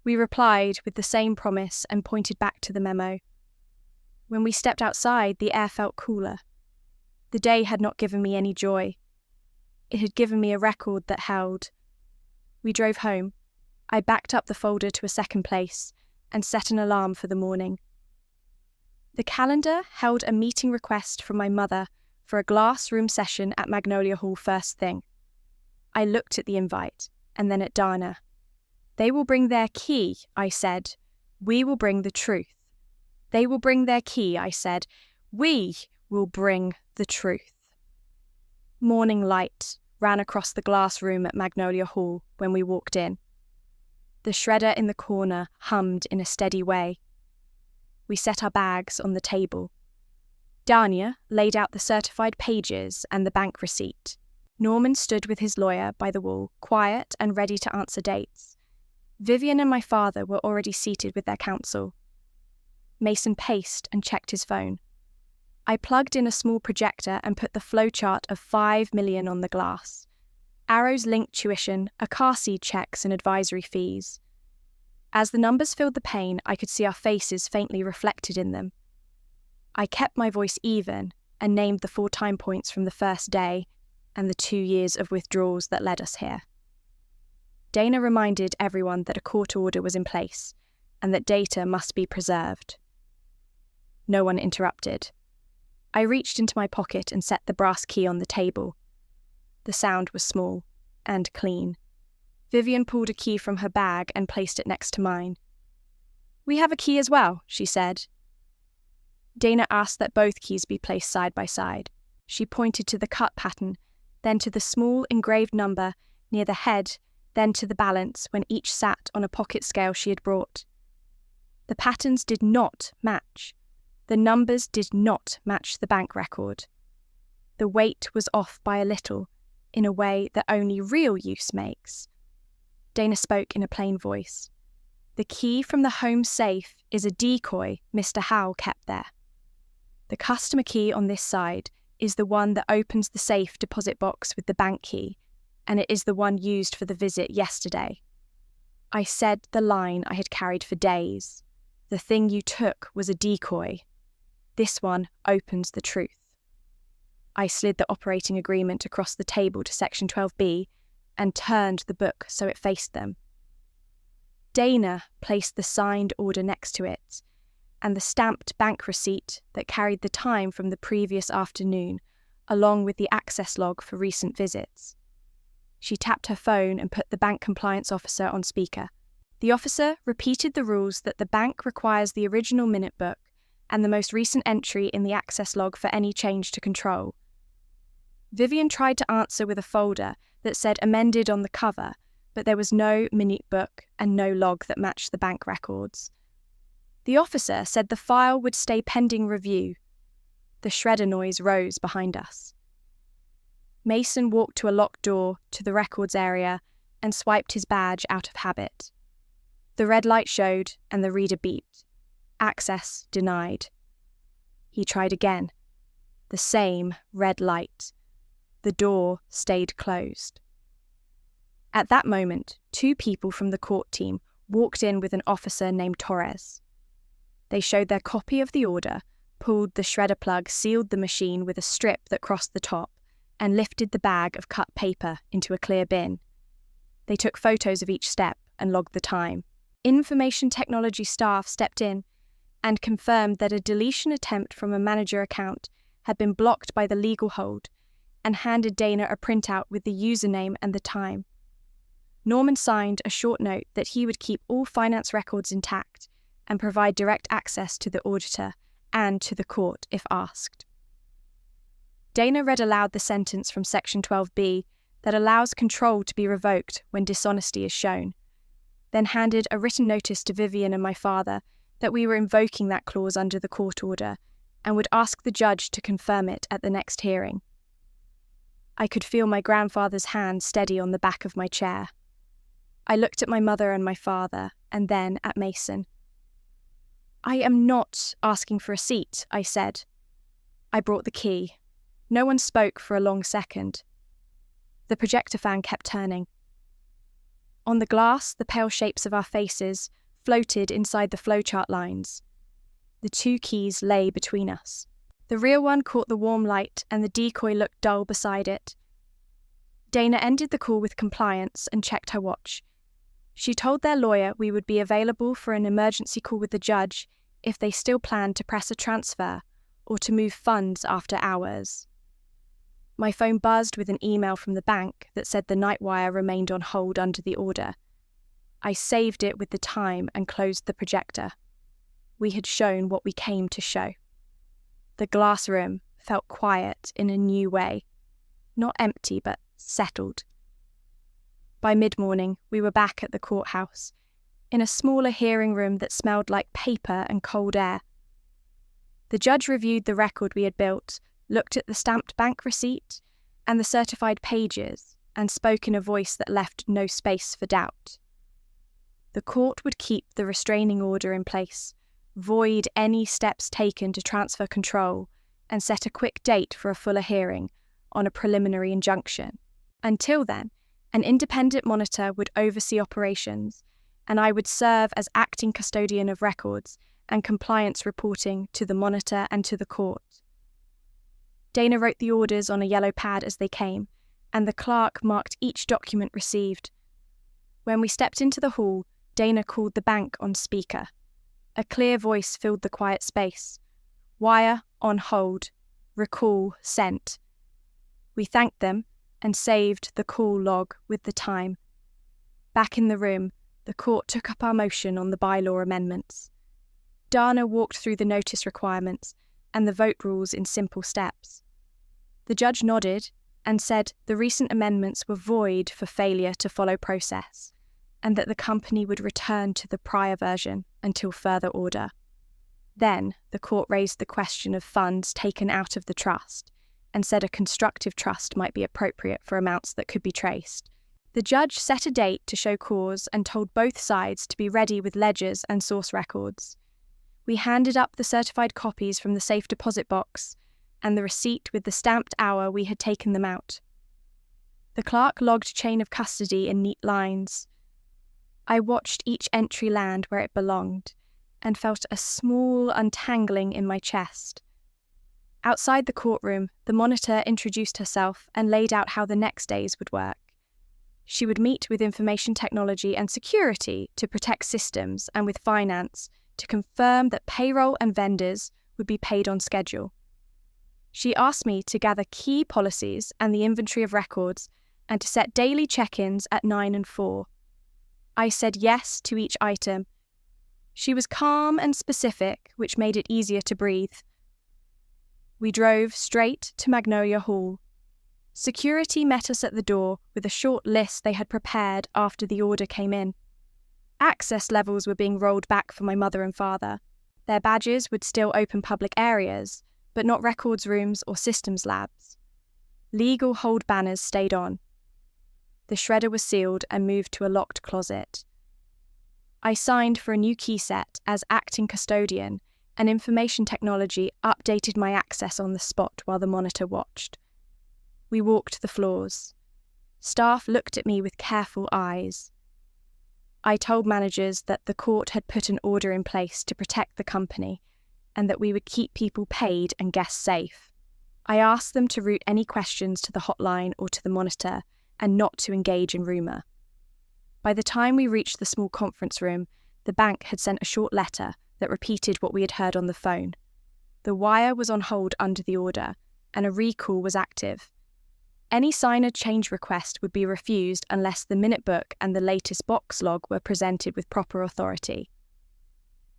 We replied with the same promise and pointed back to the memo. When we stepped outside, the air felt cooler. The day had not given me any joy. It had given me a record that held. We drove home. I backed up the folder to a second place and set an alarm for the morning. The calendar held a meeting request from my mother for a glass room session at Magnolia Hall first thing. I looked at the invite and then at Dana. They will bring their key, I said. We will bring the truth. They will bring their key, I said. We will bring the truth. Morning light ran across the glass room at Magnolia Hall when we walked in. The shredder in the corner hummed in a steady way. We set our bags on the table. Dania laid out the certified pages and the bank receipt. Norman stood with his lawyer by the wall, quiet and ready to answer dates. Vivian and my father were already seated with their counsel. Mason paced and checked his phone. I plugged in a small projector and put the flowchart of 5 million on the glass. Arrows linked tuition, a car seat checks and advisory fees. As the numbers filled the pane, I could see our faces faintly reflected in them. I kept my voice even and named the 4 time points from the first day and the 2 years of withdrawals that led us here. Dana reminded everyone that a court order was in place and that data must be preserved. No one interrupted. I reached into my pocket and set the brass key on the table. The sound was small and clean. Vivian pulled a key from her bag and placed it next to mine. "We have a key as well," she said. Dana asked that both keys be placed side by side. She pointed to the cut pattern, then to the small engraved number near the head, then to the balance when each sat on a pocket scale she had brought. The patterns did not match. The numbers did not match the bank record. The weight was off by a little, in a way that only real use makes. Dana spoke in a plain voice. "The key from the home safe is a decoy Mr. Howe kept there. The customer key on this side is the one that opens the safe deposit box with the bank key, and it is the one used for the visit yesterday. I said the line I had carried for days. The thing you took was a decoy. This one opens the truth." I slid the operating agreement across the table to section 12B and turned the book so it faced them. Dana placed the signed order next to it, and the stamped bank receipt that carried the time from the previous afternoon, along with the access log for recent visits. She tapped her phone and put the bank compliance officer on speaker. The officer repeated the rules that the bank requires the original minute book and the most recent entry in the access log for any change to control. Vivian tried to answer with a folder that said amended on the cover, but there was no minute book and no log that matched the bank records. The officer said the file would stay pending review. The shredder noise rose behind us. Mason walked to a locked door to the records area and swiped his badge out of habit. The red light showed and the reader beeped. Access denied. He tried again. The same red light. The door stayed closed. At that moment, 2 people from the court team walked in with an officer named Torres. They showed their copy of the order, pulled the shredder plug, sealed the machine with a strip that crossed the top, and lifted the bag of cut paper into a clear bin. They took photos of each step and logged the time. Information technology staff stepped in and confirmed that a deletion attempt from a manager account had been blocked by the legal hold, and handed Dana a printout with the username and the time. Norman signed a short note that he would keep all finance records intact and provide direct access to the auditor and to the court if asked. Dana read aloud the sentence from Section 12B that allows control to be revoked when dishonesty is shown, then handed a written notice to Vivian and my father that we were invoking that clause under the court order and would ask the judge to confirm it at the next hearing. I could feel my grandfather's hand steady on the back of my chair. I looked at my mother and my father, and then at Mason. "I am not asking for a seat," I said. I brought the key. No one spoke for a long second. The projector fan kept turning. On the glass, the pale shapes of our faces floated inside the flowchart lines. The two keys lay between us. The real one caught the warm light and the decoy looked dull beside it. Dana ended the call with compliance and checked her watch. She told their lawyer we would be available for an emergency call with the judge if they still planned to press a transfer or to move funds after hours. My phone buzzed with an email from the bank that said the night wire remained on hold under the order. I saved it with the time and closed the projector. We had shown what we came to show. The glass room felt quiet in a new way. Not empty, but settled. By mid-morning, we were back at the courthouse, in a smaller hearing room that smelled like paper and cold air. The judge reviewed the record we had built, looked at the stamped bank receipt and the certified pages, and spoke in a voice that left no space for doubt. The court would keep the restraining order in place, void any steps taken to transfer control, and set a quick date for a fuller hearing on a preliminary injunction. Until then, an independent monitor would oversee operations, and I would serve as acting custodian of records and compliance reporting to the monitor and to the court. Dana wrote the orders on a yellow pad as they came, and the clerk marked each document received. When we stepped into the hall, Dana called the bank on speaker. A clear voice filled the quiet space. "Wire on hold. Recall sent." We thanked them and saved the call log with the time. Back in the room, the court took up our motion on the bylaw amendments. Dana walked through the notice requirements and the vote rules in simple steps. The judge nodded and said the recent amendments were void for failure to follow process, and that the company would return to the prior version until further order. Then the court raised the question of funds taken out of the trust and said a constructive trust might be appropriate for amounts that could be traced. The judge set a date to show cause and told both sides to be ready with ledgers and source records. We handed up the certified copies from the safe deposit box and the receipt with the stamped hour we had taken them out. The clerk logged chain of custody in neat lines. I watched each entry land where it belonged and felt a small untangling in my chest. Outside the courtroom, the monitor introduced herself and laid out how the next days would work. She would meet with information technology and security to protect systems and with finance to confirm that payroll and vendors would be paid on schedule. She asked me to gather key policies and the inventory of records and to set daily check-ins at 9 and 4. I said yes to each item. She was calm and specific, which made it easier to breathe. We drove straight to Magnolia Hall. Security met us at the door with a short list they had prepared after the order came in. Access levels were being rolled back for my mother and father. Their badges would still open public areas, but not records rooms or systems labs. Legal hold banners stayed on. The shredder was sealed and moved to a locked closet. I signed for a new key set as acting custodian, and information technology updated my access on the spot while the monitor watched. We walked the floors. Staff looked at me with careful eyes. I told managers that the court had put an order in place to protect the company and that we would keep people paid and guests safe. I asked them to route any questions to the hotline or to the monitor and not to engage in rumour. By the time we reached the small conference room, the bank had sent a short letter that repeated what we had heard on the phone. The wire was on hold under the order, and a recall was active. Any signer change request would be refused unless the minute book and the latest box log were presented with proper authority.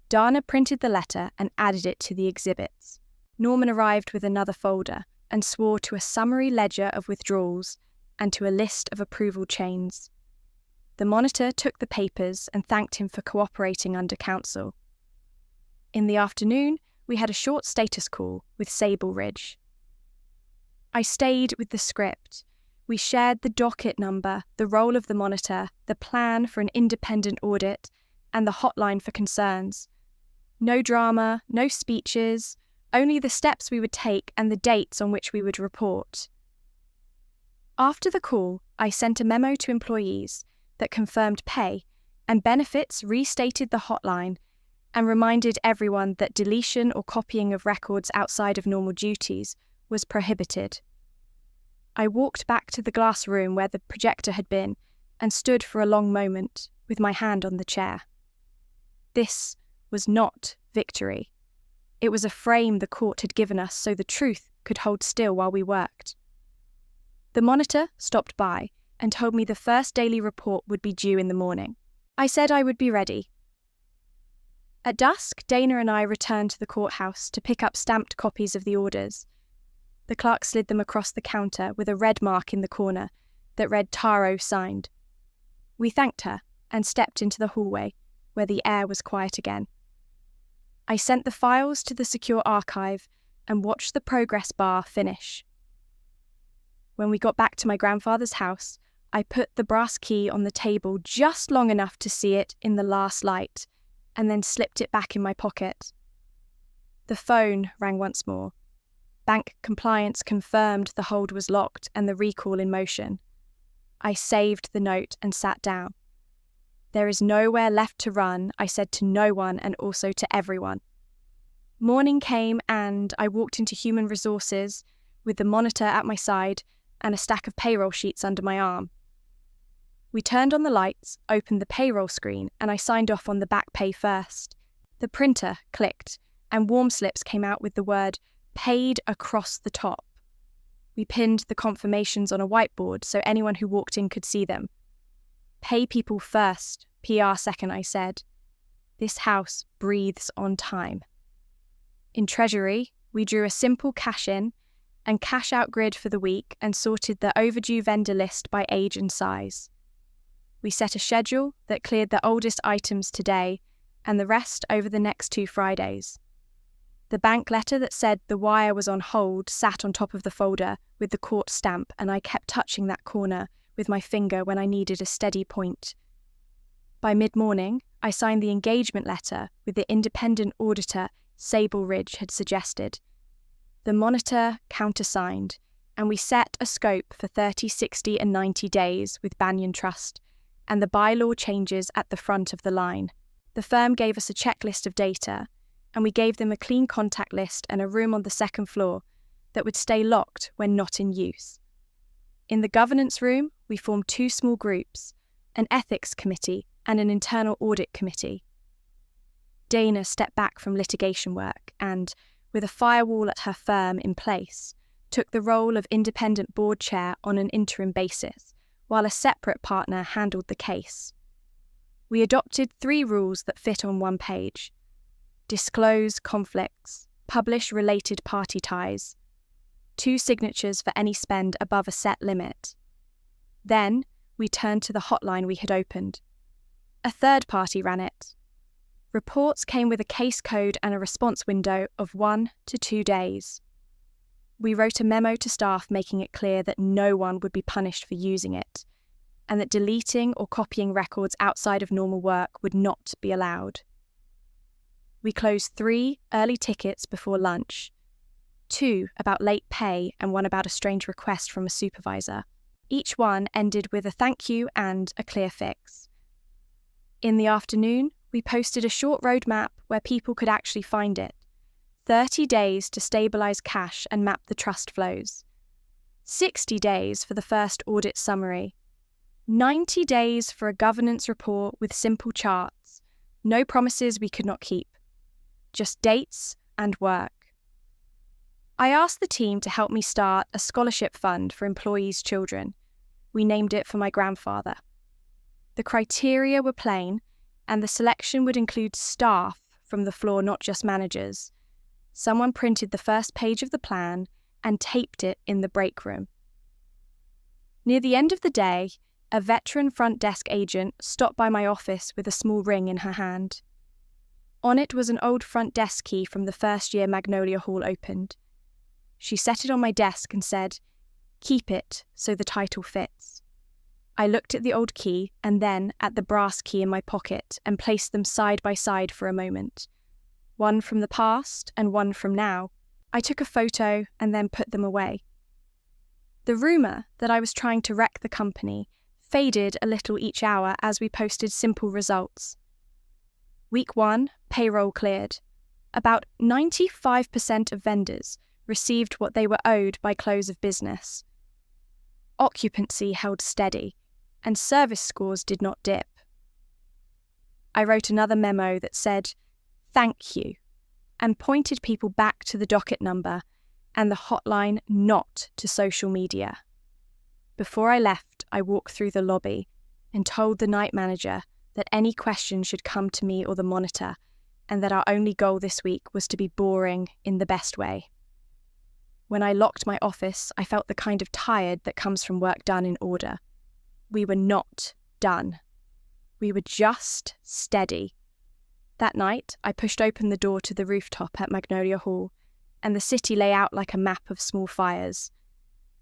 Dana printed the letter and added it to the exhibits. Norman arrived with another folder and swore to a summary ledger of withdrawals and to a list of approval chains. The monitor took the papers and thanked him for cooperating under counsel. In the afternoon, we had a short status call with Sable Ridge. I stayed with the script. We shared the docket number, the role of the monitor, the plan for an independent audit, and the hotline for concerns. No drama, no speeches, only the steps we would take and the dates on which we would report. After the call, I sent a memo to employees that confirmed pay and benefits, restated the hotline, and reminded everyone that deletion or copying of records outside of normal duties was prohibited. I walked back to the glass room where the projector had been and stood for a long moment with my hand on the chair. This was not victory. It was a frame the court had given us so the truth could hold still while we worked. The monitor stopped by and told me the first daily report would be due in the morning. I said I would be ready. At dusk, Dana and I returned to the courthouse to pick up stamped copies of the orders. The clerk slid them across the counter with a red mark in the corner that read Taro signed. We thanked her and stepped into the hallway, where the air was quiet again. I sent the files to the secure archive and watched the progress bar finish. When we got back to my grandfather's house, I put the brass key on the table just long enough to see it in the last light, and then slipped it back in my pocket. The phone rang once more. Bank compliance confirmed the hold was locked and the recall in motion. I saved the note and sat down. There is nowhere left to run, I said to no one and also to everyone. Morning came and I walked into human resources with the monitor at my side and a stack of payroll sheets under my arm. We turned on the lights, opened the payroll screen, and I signed off on the back pay first. The printer clicked, and warm slips came out with the word paid across the top. We pinned the confirmations on a whiteboard so anyone who walked in could see them. Pay people first, PR second, I said. This house breathes on time. In Treasury, we drew a simple cash-in and cash-out grid for the week and sorted the overdue vendor list by age and size. We set a schedule that cleared the oldest items today and the rest over the next 2 Fridays. The bank letter that said the wire was on hold sat on top of the folder with the court stamp, and I kept touching that corner with my finger when I needed a steady point. By mid-morning, I signed the engagement letter with the independent auditor Sable Ridge had suggested. The monitor countersigned, and we set a scope for 30, 60 and 90 days with Banyan Trust, and the bylaw changes at the front of the line. The firm gave us a checklist of data, and we gave them a clean contact list and a room on the second floor that would stay locked when not in use. In the governance room, we formed 2 small groups, an ethics committee and an internal audit committee. Dana stepped back from litigation work and, with a firewall at her firm in place, took the role of independent board chair on an interim basis, while a separate partner handled the case. We adopted 3 rules that fit on one page: disclose conflicts, publish related party ties, 2 signatures for any spend above a set limit. Then we turned to the hotline we had opened. A third party ran it. Reports came with a case code and a response window of 1 to 2 days. We wrote a memo to staff making it clear that no one would be punished for using it, and that deleting or copying records outside of normal work would not be allowed. We closed 3 early tickets before lunch, 2 about late pay and 1 about a strange request from a supervisor. Each one ended with a thank you and a clear fix. In the afternoon, we posted a short roadmap where people could actually find it. 30 days to stabilise cash and map the trust flows. 60 days for the first audit summary. 90 days for a governance report with simple charts. No promises we could not keep. Just dates and work. I asked the team to help me start a scholarship fund for employees' children. We named it for my grandfather. The criteria were plain, and the selection would include staff from the floor, not just managers. Someone printed the first page of the plan and taped it in the break room. Near the end of the day, a veteran front desk agent stopped by my office with a small ring in her hand. On it was an old front desk key from the first year Magnolia Hall opened. She set it on my desk and said, "Keep it so the title fits." I looked at the old key and then at the brass key in my pocket and placed them side by side for a moment. one from the past and one from now. I took a photo and then put them away. The rumour that I was trying to wreck the company faded a little each hour as we posted simple results. Week 1, payroll cleared. About 95% of vendors received what they were owed by close of business. Occupancy held steady, and service scores did not dip. I wrote another memo that said, "Thank you," and pointed people back to the docket number and the hotline, not to social media. Before I left, I walked through the lobby and told the night manager that any questions should come to me or the monitor, and that our only goal this week was to be boring in the best way. When I locked my office, I felt the kind of tired that comes from work done in order. We were not done. We were just steady. That night, I pushed open the door to the rooftop at Magnolia Hall, and the city lay out like a map of small fires.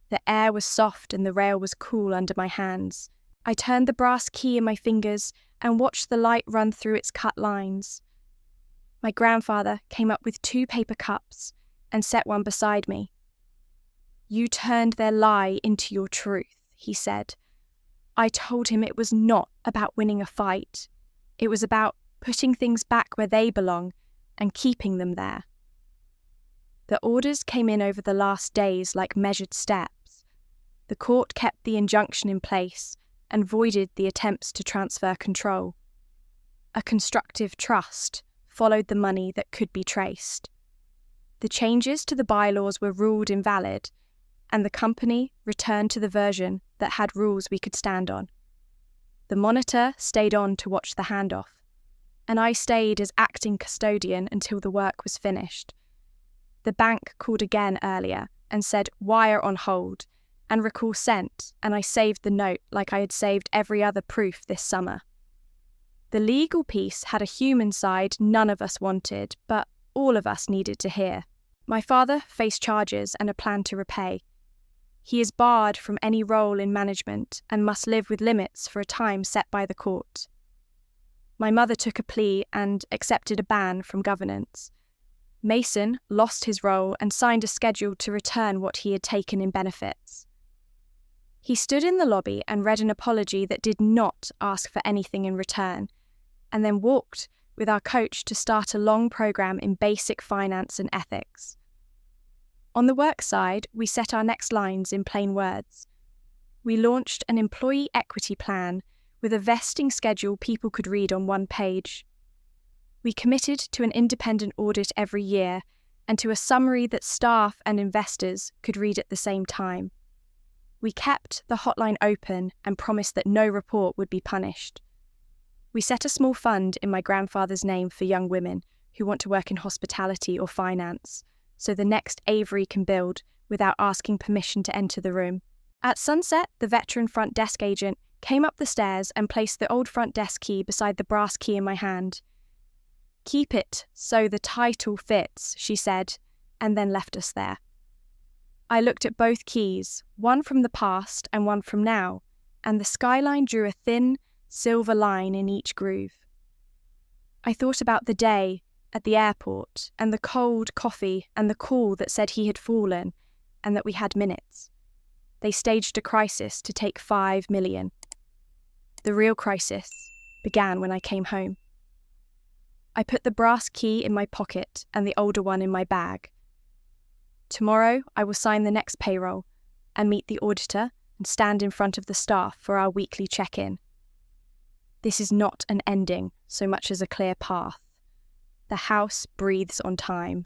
The air was soft and the rail was cool under my hands. I turned the brass key in my fingers and watched the light run through its cut lines. My grandfather came up with 2 paper cups and set one beside me. "You turned their lie into your truth," he said. I told him it was not about winning a fight. It was about putting things back where they belong and keeping them there. The orders came in over the last days like measured steps. The court kept the injunction in place and voided the attempts to transfer control. A constructive trust followed the money that could be traced. The changes to the bylaws were ruled invalid, and the company returned to the version that had rules we could stand on. The monitor stayed on to watch the handoff, and I stayed as acting custodian until the work was finished. The bank called again earlier and said wire on hold and recall sent, and I saved the note like I had saved every other proof this summer. The legal piece had a human side none of us wanted, but all of us needed to hear. My father faced charges and a plan to repay. He is barred from any role in management and must live with limits for a time set by the court. My mother took a plea and accepted a ban from governance. Mason lost his role and signed a schedule to return what he had taken in benefits. He stood in the lobby and read an apology that did not ask for anything in return, and then walked with our coach to start a long program in basic finance and ethics. On the work side, we set our next lines in plain words. We launched an employee equity plan with a vesting schedule people could read on one page. We committed to an independent audit every year and to a summary that staff and investors could read at the same time. We kept the hotline open and promised that no report would be punished. We set a small fund in my grandfather's name for young women who want to work in hospitality or finance, so the next Avery can build without asking permission to enter the room. At sunset, the veteran front desk agent came up the stairs and placed the old front desk key beside the brass key in my hand. "Keep it so the title fits," she said, and then left us there. I looked at both keys, one from the past and one from now, and the skyline drew a thin, silver line in each groove. I thought about the day at the airport and the cold coffee and the call that said he had fallen and that we had minutes. They staged a crisis to take 5 million. The real crisis began when I came home. I put the brass key in my pocket and the older one in my bag. Tomorrow I will sign the next payroll and meet the auditor and stand in front of the staff for our weekly check-in. This is not an ending so much as a clear path. The house breathes on time.